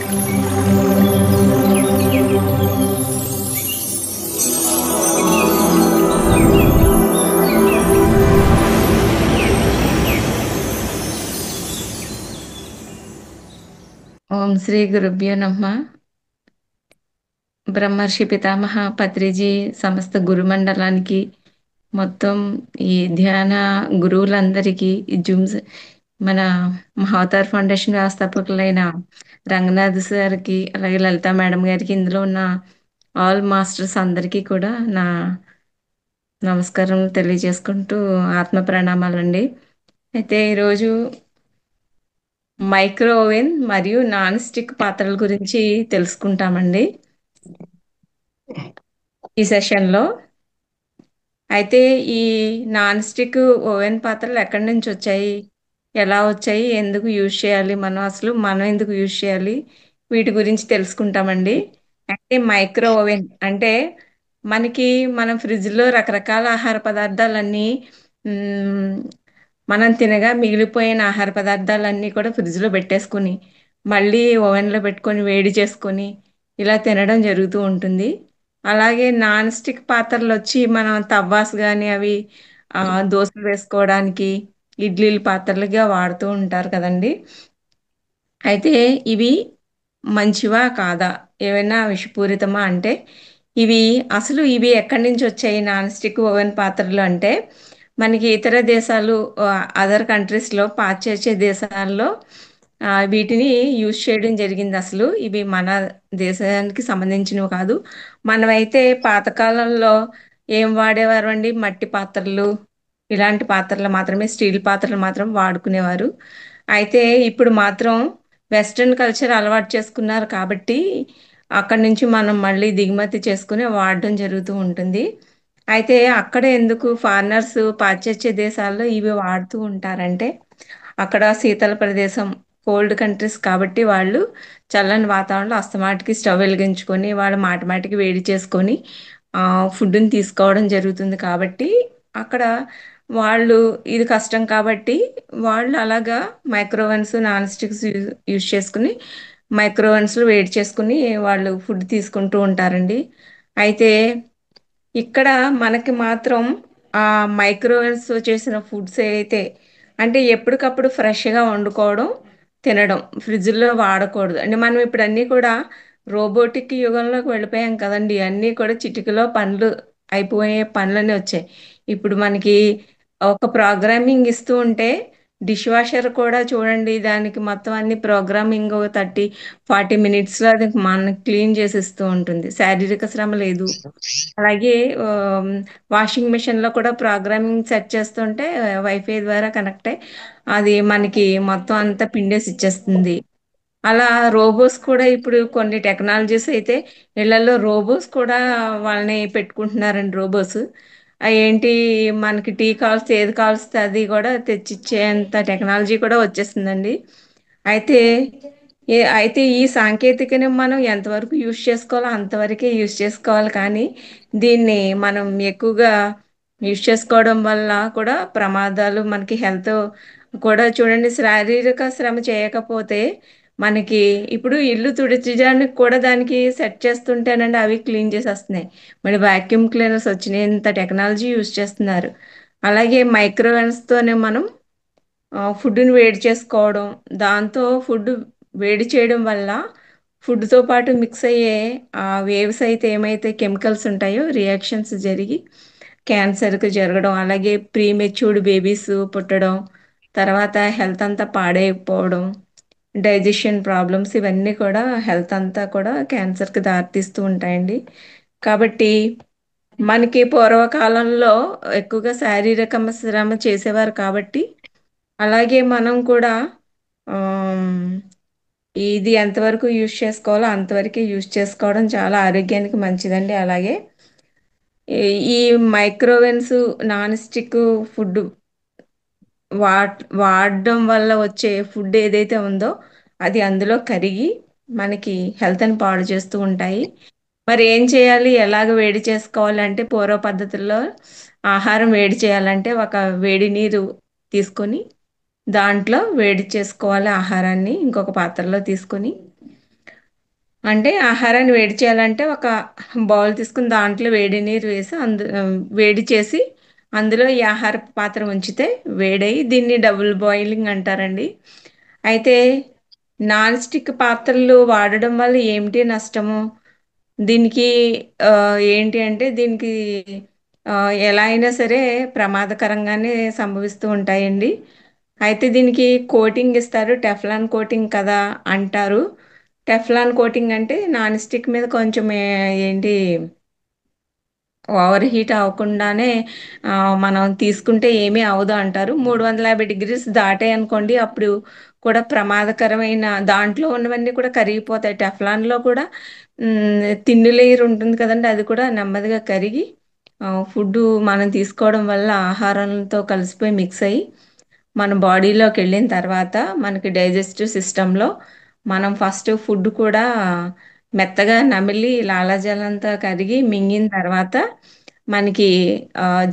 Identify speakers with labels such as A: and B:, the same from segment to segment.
A: ఓం శ్రీ గురుభ్యో నమః. బ్రహ్మర్షి పితామహ పత్రిజీ సమస్త గురుమండలానికి, మొత్తం ఈ ధ్యాన గురువులందరికీ, ఈ జూమ్స్ మన మహావతార్ ఫౌండేషన్ వ్యవస్థాపకులైన రంగనాథ్ సార్కి, అలాగే లలిత మేడం గారికి, ఇందులో ఉన్న ఆల్ మాస్టర్స్ అందరికీ కూడా నా నమస్కారం తెలియజేసుకుంటూ ఆత్మ ప్రణామాలండి. అయితే ఈరోజు మైక్రో ఓవెన్ మరియు నాన్ స్టిక్ పాత్రల గురించి తెలుసుకుంటామండి ఈ సెషన్లో. అయితే ఈ నాన్ స్టిక్ ఓవెన్ పాత్రలు ఎక్కడి నుంచి వచ్చాయి, ఎలా వచ్చాయి, ఎందుకు యూజ్ చేయాలి, మనం ఎందుకు యూజ్ చేయాలి, వీటి గురించి తెలుసుకుంటామండి. అయితే మైక్రో ఓవెన్ అంటే మనకి మనం ఫ్రిడ్జ్లో రకరకాల ఆహార పదార్థాలన్నీ, మ్, మనం తినగా మిగిలిపోయిన ఆహార పదార్థాలన్నీ కూడా ఫ్రిడ్జ్లో పెట్టేసుకుని మళ్ళీ ఓవెన్లో పెట్టుకొని వేడి చేసుకొని ఇలా తినడం జరుగుతూ ఉంటుంది. అలాగే నాన్ స్టిక్ పాత్రలు వచ్చి మనం తవ్వాస్ కానీ అవి దోశలు వేసుకోవడానికి, ఇడ్లీల పాత్రలుగా వాడుతూ ఉంటారు కదండి. అయితే ఇవి మంచివా కాదా, ఏమైనా విషపూరితమా అంటే, ఇవి అసలు ఇవి ఎక్కడి నుంచి వచ్చాయి నాన్ స్టిక్ ఓవెన్ పాత్రలు అంటే, మనకి ఇతర దేశాలు, అదర్ కంట్రీస్లో, పాశ్చాత్య దేశాల్లో వీటిని యూజ్ చేయడం జరిగింది. అసలు ఇవి మన దేశానికి సంబంధించినవి కాదు. మనమైతే పాతకాలంలో ఏం వాడేవారు అండి, మట్టి పాత్రలు, ఇలాంటి పాత్రలు మాత్రమే, స్టీల్ పాత్రలు మాత్రం వాడుకునేవారు. అయితే ఇప్పుడు మాత్రం వెస్ట్రన్ కల్చర్ అలవాటు చేసుకున్నారు కాబట్టి అక్కడి నుంచి మనం మళ్ళీ దిగుమతి చేసుకుని వాడడం జరుగుతూ ఉంటుంది. అయితే అక్కడ ఎందుకు ఫారినర్స్ పాశ్చాత్య దేశాల్లో ఇవి వాడుతూ ఉంటారంటే, అక్కడ శీతల ప్రదేశం, కోల్డ్ కంట్రీస్ కాబట్టి వాళ్ళు చల్లని వాతావరణంలో అస్తమాటికి స్టవ్ వెలిగించుకొని వాళ్ళు మాటిమాటికి వేడి చేసుకొని ఫుడ్ని తీసుకోవడం జరుగుతుంది. కాబట్టి అక్కడ వాళ్ళు ఇది కష్టం కాబట్టి వాళ్ళు అలాగా మైక్రోవెన్స్, నాన్ స్టిక్స్ యూజ్ చేసుకుని మైక్రోవెన్స్లో వేడి చేసుకుని వాళ్ళు ఫుడ్ తీసుకుంటూ ఉంటారండి. అయితే ఇక్కడ మనకి మాత్రం ఆ మైక్రోవేవ్స్ చేసిన ఫుడ్స్ అయితే, అంటే ఎప్పటికప్పుడు ఫ్రెష్గా వండుకోవడం, తినడం, ఫ్రిడ్జ్లో వాడకూడదు అంటే. మనం ఇప్పుడు అన్నీ కూడా రోబోటిక్ యుగంలోకి వెళ్ళిపోయాం కదండి. అన్నీ కూడా చిటికలో పనులు అయిపోయే పనులన్నీ వచ్చాయి. ఇప్పుడు మనకి ఒక ప్రోగ్రామింగ్ ఇస్తూ ఉంటే, డిష్ వాషర్ కూడా చూడండి, దానికి మొత్తం అన్ని ప్రోగ్రామింగ్ 30-40 మినిట్స్లో అది మనకి క్లీన్ చేసి ఇస్తూ ఉంటుంది. శారీరక శ్రమ లేదు. అలాగే వాషింగ్ మిషన్లో కూడా ప్రోగ్రామింగ్ సెట్ చేస్తుంటే వైఫై ద్వారా కనెక్ట్ అయ్యి అది మనకి మొత్తం అంతా పిండేసి ఇచ్చేస్తుంది. అలా రోబోస్ కూడా ఇప్పుడు కొన్ని టెక్నాలజీస్ అయితే ఇళ్లలో రోబోస్ కూడా వాళ్ళని పెట్టుకుంటున్నారండి. రోబోస్ ఏంటి, మనకి టీ కావాల్సి ఏది కావాల్సి అది కూడా తెచ్చిచ్చేంత టెక్నాలజీ కూడా వచ్చేసిందండి. అయితే అయితే ఈ సాంకేతికని మనం ఎంతవరకు యూజ్ చేసుకోవాలో అంతవరకే యూజ్ చేసుకోవాలి. కానీ దీన్ని మనం ఎక్కువగా యూజ్ చేసుకోవడం వల్ల కూడా ప్రమాదాలు, మనకి హెల్త్ కూడా చూడండి. శారీరక శ్రమ చేయకపోతే మనకి ఇప్పుడు ఇల్లు తుడిచడానికి కూడా దానికి సెట్ చేస్తుంటేనండి అవి క్లీన్ చేసేస్తున్నాయి. మళ్ళీ వాక్యూమ్ క్లీనర్స్ వచ్చినాయి, ఇంత టెక్నాలజీ యూజ్ చేస్తున్నారు. అలాగే మైక్రోవేవ్స్తోనే మనం ఫుడ్ని వేడి చేసుకోవడం, దాంతో ఫుడ్ వేడి చేయడం వల్ల ఫుడ్తో పాటు మిక్స్ అయ్యే వేవ్స్ అయితే ఏమైతే కెమికల్స్ ఉంటాయో రియాక్షన్స్ జరిగి క్యాన్సర్కి జరగడం, అలాగే ప్రీమెచ్యూర్డ్ బేబీస్ పుట్టడం, తర్వాత హెల్త్ అంతా పాడైపోవడం, డైజెషన్ ప్రాబ్లమ్స్, ఇవన్నీ కూడా హెల్త్ అంతా కూడా క్యాన్సర్కి దారితీస్తూ ఉంటాయండి. కాబట్టి మనకి పూర్వకాలంలో ఎక్కువగా శారీరక శ్రమ చేసేవారు కాబట్టి, అలాగే మనం కూడా ఆమ్, ఇది ఎంతవరకు యూజ్ చేసుకోవాలో అంతవరకు యూజ్ చేసుకోవడం చాలా ఆరోగ్యానికి మంచిదండి. అలాగే ఈ మైక్రోవేవ్స్, నాన్ స్టిక్ ఫుడ్ వాడడం వల్ల వచ్చే ఫుడ్ ఏదైతే ఉందో అది అందులో కరిగి మనకి హెల్త్ని పాడు చేస్తూ ఉంటాయి. మరి ఏం చేయాలి, ఎలాగ వేడి చేసుకోవాలి అంటే, పూర్వ పద్ధతుల్లో ఆహారం వేడి చేయాలంటే ఒక వేడి నీరు తీసుకొని దాంట్లో వేడి చేసుకోవాలి ఆహారాన్ని ఇంకొక పాత్రలో తీసుకొని, అంటే ఆహారాన్ని వేడి చేయాలంటే ఒక బౌల్ తీసుకుని దాంట్లో వేడి నీరు వేసి వేడి చేసి అందులో ఈ ఆహార పాత్ర ఉంచితే వేడయి దీన్ని డబుల్ బాయిలింగ్ అంటారండి. అయితే నాన్ స్టిక్ పాత్రలు వాడడం వల్ల ఏమిటి నష్టము? దీనికి ఏంటి అంటే దీనికి ఎలా అయినా సరే ప్రమాదకరంగానే సంభవిస్తూ ఉంటాయండి. అయితే దీనికి కోటింగ్ ఇస్తారు. టెఫ్లాన్ కోటింగ్ కదా అంటారు. టెఫ్లాన్ కోటింగ్ అంటే నాన్ స్టిక్ మీద కొంచెం ఏంటి ఓవర్ హీట్ అవ్వకుండానే మనం తీసుకుంటే ఏమీ అవ్వదు అంటారు. 350 డిగ్రీస్ దాటాయి అనుకోండి అప్పుడు కూడా ప్రమాదకరమైన దాంట్లో ఉన్నవన్నీ కూడా కరిగిపోతాయి. టెఫ్లాన్లో కూడా తిన్ను లేయర్ ఉంటుంది కదండి, అది కూడా నెమ్మదిగా కరిగి ఫుడ్ మనం తీసుకోవడం వల్ల ఆహారంతో కలిసిపోయి మిక్స్ అయ్యి మన బాడీలోకి వెళ్ళిన తర్వాత మనకి డైజెస్టివ్ సిస్టంలో మనం ఫస్ట్ ఫుడ్ కూడా మెత్తగా నమిలి లాలాజలంతా కరిగి మింగిన తర్వాత మనకి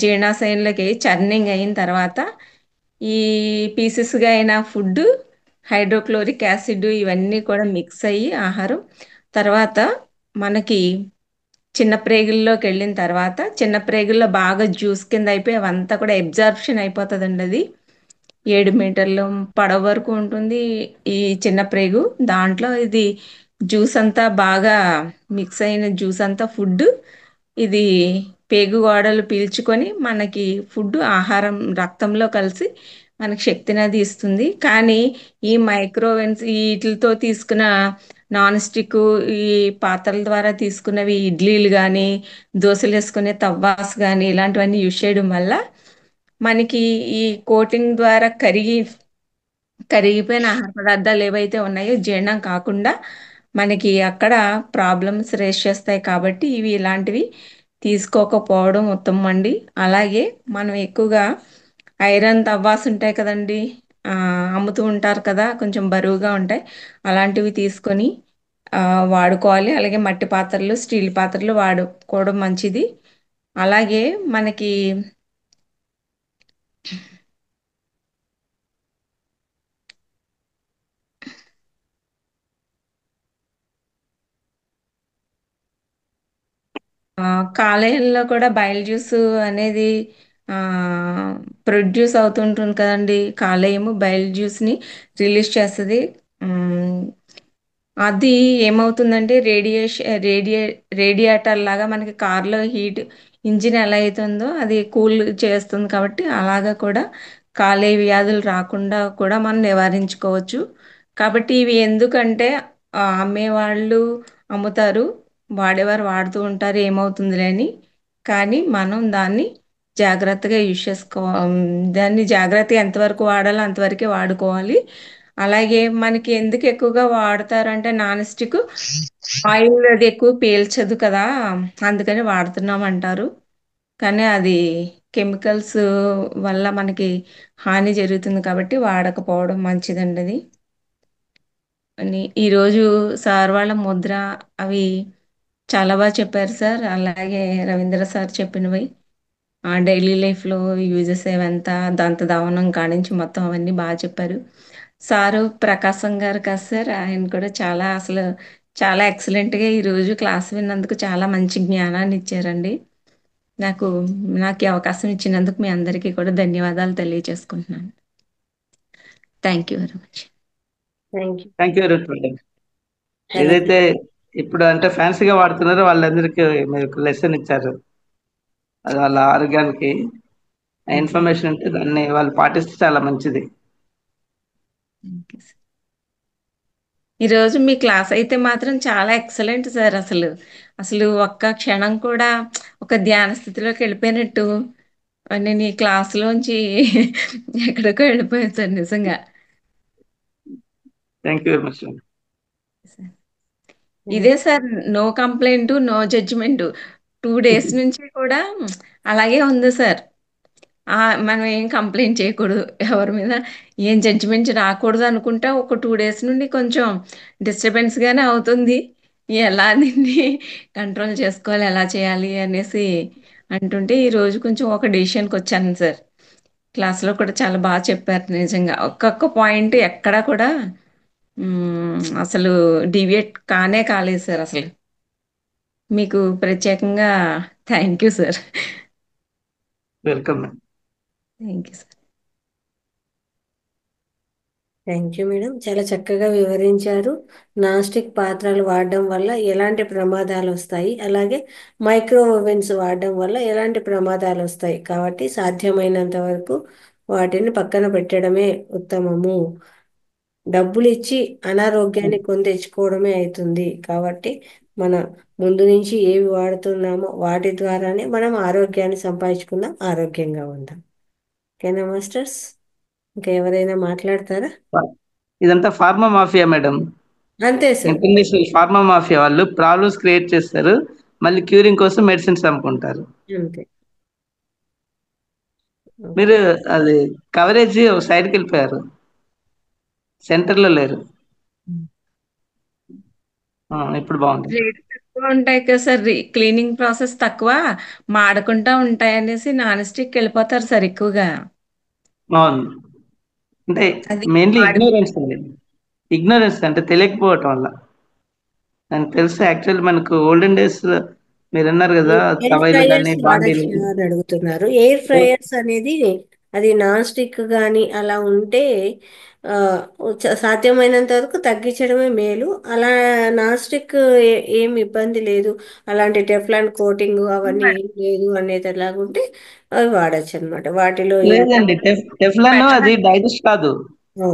A: జీర్ణాశయంలోకి చర్నింగ్ అయిన తర్వాత ఈ పీసెస్గా అయిన ఫుడ్ హైడ్రోక్లోరిక్ యాసిడ్ ఇవన్నీ కూడా మిక్స్ అయ్యి ఆహారం తర్వాత మనకి చిన్న ప్రేగుల్లోకి వెళ్ళిన తర్వాత చిన్న ప్రేగుల్లో బాగా జ్యూస్ కింద అయిపోయి అవంతా కూడా అబ్జార్ప్షన్ అయిపోతుందండి. అది 7 మీటర్ల పొడవు వరకు ఉంటుంది ఈ చిన్న ప్రేగు. దాంట్లో ఇది జ్యూస్ అంతా బాగా మిక్స్ అయిన జ్యూస్ అంతా ఫుడ్ ఇది పేగు గోడలు పీల్చుకొని మనకి ఫుడ్ ఆహారం రక్తంలో కలిసి మనకి శక్తిని అది ఇస్తుంది. కానీ ఈ మైక్రోవేవ్స్ వీటితో తీసుకున్న నాన్ స్టిక్ ఈ పాత్రల ద్వారా తీసుకున్నవి ఇడ్లీలు కానీ దోశలు వేసుకునే తవ్వాస్ కానీ ఇలాంటివన్నీ యూజ్ చేయడం వల్ల మనకి ఈ కోటింగ్ ద్వారా కరిగిపోయిన ఆహార పదార్థాలు ఏవైతే ఉన్నాయో జీర్ణం కాకుండా మనకి అక్కడ ప్రాబ్లమ్స్ రేస్ చేస్తాయి. కాబట్టి ఇవి ఇలాంటివి తీసుకోకపోవడం ఉత్తమం అండి. అలాగే మనం ఎక్కువగా ఐరన్ తవ్వాస్ ఉంటాయి కదండి, ఆ, అమ్ముతూ ఉంటారు కదా, కొంచెం బరువుగా ఉంటాయి, అలాంటివి తీసుకొని ఆ, వాడుకోవాలి. అలాగే మట్టి పాత్రలు స్టీల్ పాత్రలు వాడుకోవడం మంచిది. అలాగే మనకి కాలేయంలో కూడా బయల్ జ్యూస్ అనేది ఆ, ప్రొడ్యూస్ అవుతుంటుంది కదండి. కాలేయము బయల్ జ్యూస్ని రిలీజ్ చేస్తుంది. ఉమ్, అది ఏమవుతుందంటే రేడియేటర్ లాగా మనకి కార్లో హీట్ ఇంజిన్ ఎలా అవుతుందో అది కూల్ చేస్తుంది. కాబట్టి అలాగా కూడా కాలేయ వ్యాధులు రాకుండా కూడా మనం నివారించుకోవచ్చు. కాబట్టి ఇవి ఎందుకంటే అమ్మేవాళ్ళు అమ్ముతారు, వాడేవారు వాడుతూ ఉంటారు, ఏమవుతుందిలే అని. కానీ మనం దాన్ని జాగ్రత్తగా యూజ్ దాన్ని జాగ్రత్తగా ఎంతవరకు వాడాలో అంతవరకే వాడుకోవాలి. అలాగే మనకి ఎందుకు ఎక్కువగా వాడతారంటే నాన్ స్టిక్ ఆయిల్ అది ఎక్కువ పీల్చదు కదా, అందుకని వాడుతున్నాం అంటారు. కానీ అది కెమికల్స్ వల్ల మనకి హాని జరుగుతుంది కాబట్టి వాడకపోవడం మంచిదండి. అది అని ఈరోజు సార్ వాళ్ళ ముద్ర అవి చాలా బాగా చెప్పారు సార్. అలాగే రవీంద్ర సార్ చెప్పినవి డైలీ లైఫ్లో యూజెస్ ఏవంతా దంత దావనం కానించి మొత్తం అవన్నీ బాగా చెప్పారు. సారు ప్రకాశం గారు కదా సార్, ఆయన కూడా చాలా అసలు చాలా ఎక్సలెంట్గా ఈరోజు క్లాస్ విన్నందుకు చాలా మంచి జ్ఞానాన్ని ఇచ్చారండి. నాకు నాకు ఈ అవకాశం ఇచ్చినందుకు మీ అందరికీ కూడా ధన్యవాదాలు తెలియజేసుకుంటున్నాను. Thank you very much.
B: Thank you.
C: Thank you very much madam.
B: చాలా
C: ఏదైతే ఇప్పుడు అంటే ఫ్యాన్సీగా వాడుతున్నారో వాళ్ళందరికీ మీరు ఒక లెసన్ ఇచ్చారు. అది వాళ్ళ ఆరోగ్యానికి ఇన్ఫర్మేషన్ ఉంటే దాన్ని వాళ్ళు పాటిస్తే చాలా మంచిది.
A: Thank you sir. ఈరోజు మీ క్లాస్ అయితే మాత్రం చాలా ఎక్సలెంట్ సార్. అసలు అసలు ఒక్క క్షణం కూడా ఒక ధ్యాన స్థితిలోకి వెళ్ళిపోయినట్టు నేను ఈ క్లాస్లోంచి ఎక్కడికో వెళ్ళిపోయాను సార్ నిజంగా.
C: Thank you very much madam.
A: ఇదే sir, no complaint no judgement 2 days నుంచి కూడా అలాగే ఉంది సార్. మనం ఏం కంప్లైంట్ చేయకూడదు ఎవరి మీద, ఏం జడ్జిమెంట్ రాకూడదు అనుకుంటా ఒక 2 days నుండి కొంచెం డిస్టర్బెన్స్గానే అవుతుంది. ఎలా దీన్ని కంట్రోల్ చేసుకోవాలి, ఎలా చేయాలి అనేసి అంటుంటే ఈరోజు కొంచెం ఒక డెసిషన్కి వచ్చాను సార్. క్లాస్లో కూడా చాలా బాగా చెప్పారు నిజంగా. ఒక్కొక్క పాయింట్ ఎక్కడా కూడా అసలు డివియేట్ కానే కాలేదు సార్ అసలు. మీకు ప్రత్యేకంగా thank you sir.
C: Welcome.
A: Thank you sir.
B: Thank you madam, చాలా చక్కగా వివరించారు. నాన్ స్టిక్ పాత్రలు వాడడం వల్ల ఎలాంటి ప్రమాదాలు వస్తాయి, అలాగే మైక్రో ఓవెన్స్ వాడడం వల్ల ఎలాంటి ప్రమాదాలు వస్తాయి, కాబట్టి సాధ్యమైనంత వరకు వాటిని పక్కన పెట్టడమే ఉత్తమము. డబ్బులు ఇచ్చి అనారోగ్యాన్ని కొని తెచ్చుకోవడమే అవుతుంది. కాబట్టి మన ముందు నుంచి ఏవి వాడుతున్నామో వాటి ద్వారానే మనం ఆరోగ్యాన్ని సంపాదించుకుందాం, ఆరోగ్యంగా ఉందాం. ఓకేనా మాస్టర్స్? ఇంకా ఎవరైనా మాట్లాడతారా?
C: ఇదంతా ఫార్మా మాఫియా మేడం.
B: అంతే సార్.
C: ఇంటర్నేషనల్ ఫార్మా మాఫియా వాళ్ళు ప్రాబ్లమ్స్ క్రియేట్ చేస్తారు, మళ్ళీ క్యూరింగ్ కోసం మెడిసిన్స్ అమ్ముకుంటారు.
B: అంతే.
C: మీరు
B: ఓకే.
C: అది కవరేజ్ ఒక సైడ్కి వెళ్ళిపోయారు, సెంటర్లో లేరు. ఇప్పుడు బాగుంది.
A: రేట్ తక్కువ ఉంటాయి కదా సార్, క్లీనింగ్ ప్రాసెస్ తక్కువ, మాడకుండా ఉంటాయి అనేసి నాన్ స్టిక్ వెళ్ళిపోతారు సార్ ఎక్కువగా.
C: అవును, అంటే
A: అది
C: మెయిన్లీ
A: మాడి
C: ఇగ్నోరెన్స్ అండి. ఇగ్నోరెన్స్ అంటే తెలియకపోవటం వల్ల. నాకు తెలుసు యాక్చువల్లీ మనకు ఓల్డెన్ డేస్ మీరు అన్నారు కదా,
B: ఎయిర్
C: తవైలు కానీ
B: ఫ్రైయర్స్
C: బాండీలు.
B: వాడచ్చా అని అడుగుతున్నారు. ఎయిర్ ఫ్రైయర్స్ అనేది అది నాన్ స్టిక్ కానీ అలా ఉంటే ఆ, సాధ్యమైనంత వరకు తగ్గించడమే మేలు. అలా నాన్ స్టిక్ ఏం ఇబ్బంది లేదు, అలాంటి టెఫ్లాన్ కోటింగ్ అవన్నీ ఏం లేదు అనేది ఎలాగుంటే అవి వాడచ్చు అనమాట. వాటిలో ఏం
C: లేదండి, టెఫ్లాన్ అది డైజెస్ట్ కాదు,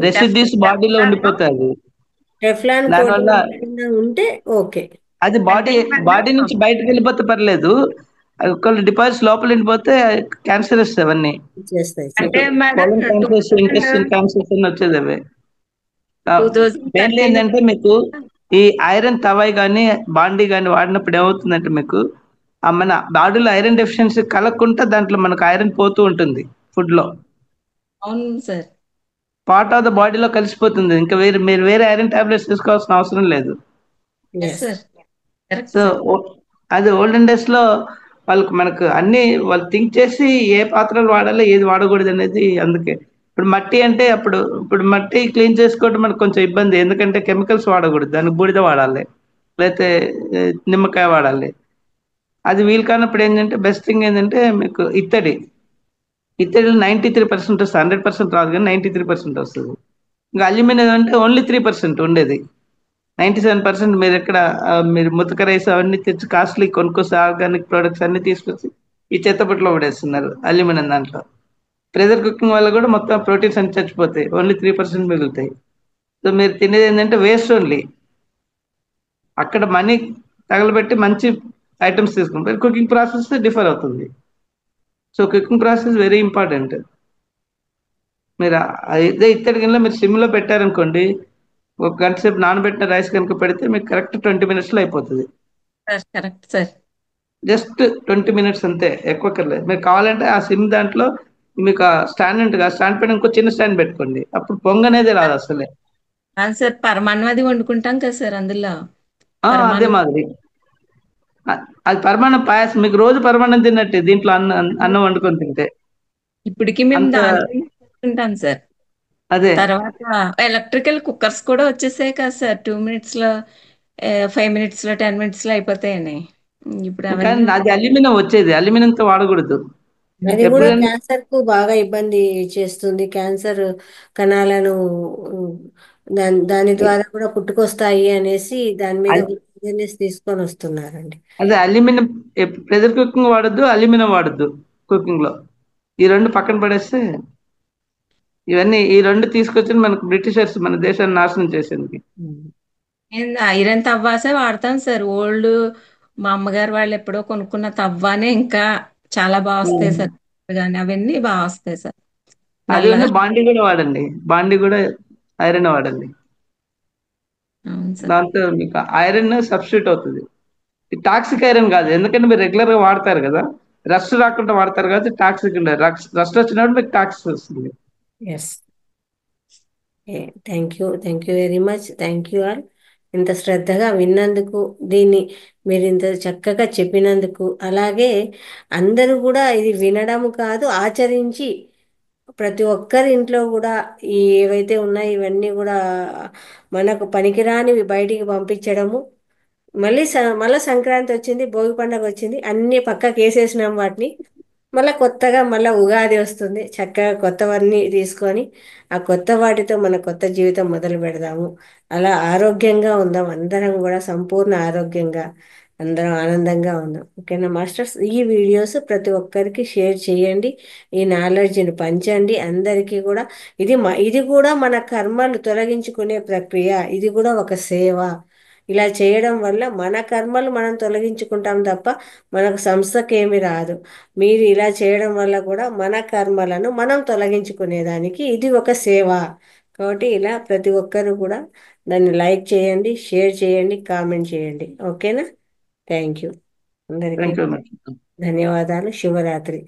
C: రెసిడ్యూస్ బాడీలో
A: టెఫ్లాన్
C: ఉండిపోతాయి.
B: టెఫ్లాన్
C: దానివల్ల
B: కోటింగ్ ఏమైనా ఉంటే ఓకే.
C: అది బాడీ
A: కంటిన్యూ వల్ల
C: బాడీ నుంచి బయటకు వెళ్ళిపోతే పర్లేదు, అది ఒకళ్ళు డిపాజిట్స్ లోపల వెళ్ళిపోతే క్యాన్సరస్ అవన్నీ.
B: చేస్తాయి
A: అంటే
C: మీకు
A: madam
C: colon cancers, intestine cancers అని వచ్చేది అవే.
A: టూ థౌజండ్
C: మెయిన్లీ
A: థర్టీన్
C: ఏంటంటే మీకు ఈ ఐరన్ తవాయి కానీ బాండీ కానీ వాడినప్పుడు ఏమవుతుందంటే మీకు మన బాడీలో ఐరన్ డెఫిషియన్సీ కలగకుండా దాంట్లో మనకు ఐరన్ పోతూ ఉంటుంది ఫుడ్ లో.
A: అవును సార్.
C: పార్ట్ ఆఫ్ ద బాడీలో కలిసిపోతుంది, ఇంకా మీరు వేరే ఐరన్ టాబ్లెట్స్ తీసుకోవాల్సిన అవసరం లేదు.
A: Yes
B: yes.
A: Sir, correct
C: so
A: sir.
C: అది ఓల్డెన్ డేస్ లో వాళ్ళకి మనకు అన్ని వాళ్ళు థింక్ చేసి ఏ పాత్రలు వాడాలి ఏది వాడకూడదు అనేది. అందుకే ఇప్పుడు మట్టి అంటే ఇప్పుడు మట్టి క్లీన్ చేసుకోవడం మనకు కొంచెం ఇబ్బంది, ఎందుకంటే కెమికల్స్ వాడకూడదు, దానికి బూడిద వాడాలి, లేకపోతే ఏ, నిమ్మకాయ వాడాలి. అది వీలు కానప్పుడు ఏంటంటే బెస్ట్ థింగ్ ఏంటంటే మీకు ఇత్తడిలో 93% వస్తుంది, 100% రాదు కానీ 93% వస్తుంది. ఇంకా అల్యూమినియం అంటే ఓన్లీ 3% ఉండేది. 97% మీరు ఎక్కడ మీరు ముతక రైస్ అవన్నీ తెచ్చి కాస్ట్లీ కొనుక్కొస్తే ఆర్గానిక్ ప్రొడక్ట్స్ అన్ని తీసుకొచ్చి ఈ చెత్తబుట్టలో పడేస్తున్నారు అల్యూమినియం దాంట్లో. ప్రెషర్ కుకింగ్ వల్ల కూడా మొత్తం ప్రోటీన్స్ అన్ని చచ్చిపోతాయి, ఓన్లీ 3% మిగులుతాయి. సో మీరు తినేది ఏంటంటే వేస్ట్ ఓన్లీ. అక్కడ మనీ తగలబెట్టి మంచి ఐటమ్స్ తీసుకుంటారు, కుకింగ్ ప్రాసెస్ డిఫర్ అవుతుంది. So cooking process very important. మీరు అదే ఇత్తడి గిన్నెలో మీరు సిమ్లో పెట్టారనుకోండి, ఒక గంట సేపు నానబెట్టిన రైస్ కనుక పెడితే మీకు కరెక్ట్ 20 minutes అయిపోతుంది.
A: Sir correct sir.
C: Just 20 minutes అంతే, ఎక్కువ కర్లేదు. మీరు కావాలంటే ఆ సిమ్ దాంట్లో మీకు స్టాండ్ ఉంటుంది, ఆ స్టాండ్ పైన ఇంకో చిన్న స్టాండ్ పెట్టుకోండి, అప్పుడు పొంగనేది రాదు అసలే.
A: అవును సార్, పరమాన్నం అది వండుకుంటాం కదా సార్ అందులో.
C: అదే
A: పరమాన్నం
C: మాదిరి అది పరమాన్నం పాయసం, మీకు రోజు పరమాన్నం తిన్నట్టే దీంట్లో అన్నం వండుకొని తింటే.
A: ఇప్పటికి మేము
C: అంత
A: దాంట్లో చేసుకుంటాం సార్.
C: అదే.
A: తర్వాత ఎలక్ట్రికల్ కుక్కర్స్ కూడా వచ్చేసాయి కదా సార్, 2 minutes లో 5 minutes లో 10 minutes లో అయిపోతాయని. ఇప్పుడు
C: కానీ
A: అవన్నీ
C: అది అల్యూమినియం వచ్చేది, అల్యూమినియంతో వాడకూడదు.
B: అది
C: ఎప్పుడు
B: కూడా
C: కానీ
B: క్యాన్సర్ కు బాగా ఇబ్బంది చేస్తుంది. క్యాన్సర్ కణాలను ఉమ్, దాని ద్వారా కూడా పుట్టుకొస్తాయి అనేసి దాని మీద అవేర్నెస్ తీసుకొని వస్తున్నారండి.
C: అదే అల్యూమినియం, ప్రెషర్ కుకింగ్ వాడద్దు, అల్యూమినియం వాడద్దు కుకింగ్ లో. ఈ రెండు పక్కన పడేస్తే ఈ రెండు తీసుకొచ్చి మనకు బ్రిటిషర్స్ మన దేశాన్ని నాశనం చేసింది.
A: నేను ఐరన్ తవ్వాసే వాడతాం సార్. ఓల్డ్ మా అమ్మగారు వాళ్ళు ఎప్పుడో కొనుక్కున్న తవ్వానే ఇంకా చాలా బాగా వస్తాయి సార్. కానీ అవన్నీ బాగా వస్తాయి సార్,
C: అది ఉన్న
A: నల్లగా.
C: బాండీ కూడా వాడండి, బాండీ కూడా ఐరన్ వాడండి.
A: అవును సార్.
C: దాంతో మీకు ఐరన్ సబ్స్టిట్యూట్ అవుతుంది. టాక్సిక్ ఐరన్ కాదు, ఎందుకంటే మీరు రెగ్యులర్ గా వాడతారు కదా, రస్ట్ రాకుండా వాడతారు కాబట్టి టాక్సిక్ ఉండదు. రస్ట్ వచ్చినప్పుడు మీకు టాక్సిక్ వస్తుంది.
B: Yes. Thank you very much. Thank you all. ఇంత శ్రద్ధగా విన్నందుకు, దీన్ని మీరు ఇంత చక్కగా చెప్పినందుకు, అలాగే అందరూ కూడా ఇది వినడం కాదు ఆచరించి ప్రతి ఒక్కరి ఇంట్లో కూడా ఈ ఏవైతే ఉన్నాయో ఇవన్నీ కూడా మనకు పనికిరానివి బయటికి పంపించడము. మళ్ళీ సంక్రాంతి వచ్చింది, భోగి పండుగ వచ్చింది, అన్ని పక్కకి వేసేసినాం వాటిని. మళ్ళీ కొత్తగా మళ్ళీ ఉగాది వస్తుంది, చక్కగా కొత్తవన్నీ తీసుకొని ఆ కొత్త వాటితో మన కొత్త జీవితం మొదలు పెడదాము. అలా ఆరోగ్యంగా ఉందాం, అందరం కూడా సంపూర్ణ ఆరోగ్యంగా అందరం ఆనందంగా ఉందాం. ఓకేనా మాస్టర్స్? ఈ వీడియోస్ ప్రతి ఒక్కరికి షేర్ చేయండి, ఈ నాలెడ్జ్ని పంచండి అందరికీ కూడా. ఇది కూడా మన కర్మలు తొలగించుకునే ప్రక్రియ, ఇది కూడా ఒక సేవ. ఇలా చేయడం వల్ల మన కర్మలు మనం తొలగించుకుంటాం తప్ప మనకు సంస్థకి ఏమి రాదు. మీరు ఇలా చేయడం వల్ల కూడా మన కర్మలను మనం తొలగించుకునేదానికి ఇది ఒక సేవ. కాబట్టి ఇలా ప్రతి ఒక్కరు కూడా దాన్ని లైక్ చేయండి, షేర్ చేయండి, కామెంట్ చేయండి. ఓకేనా? Thank you. అందరికీ
C: థ్యాంక్ యూ మేడం.
B: ధన్యవాదాలు. శుభరాత్రి.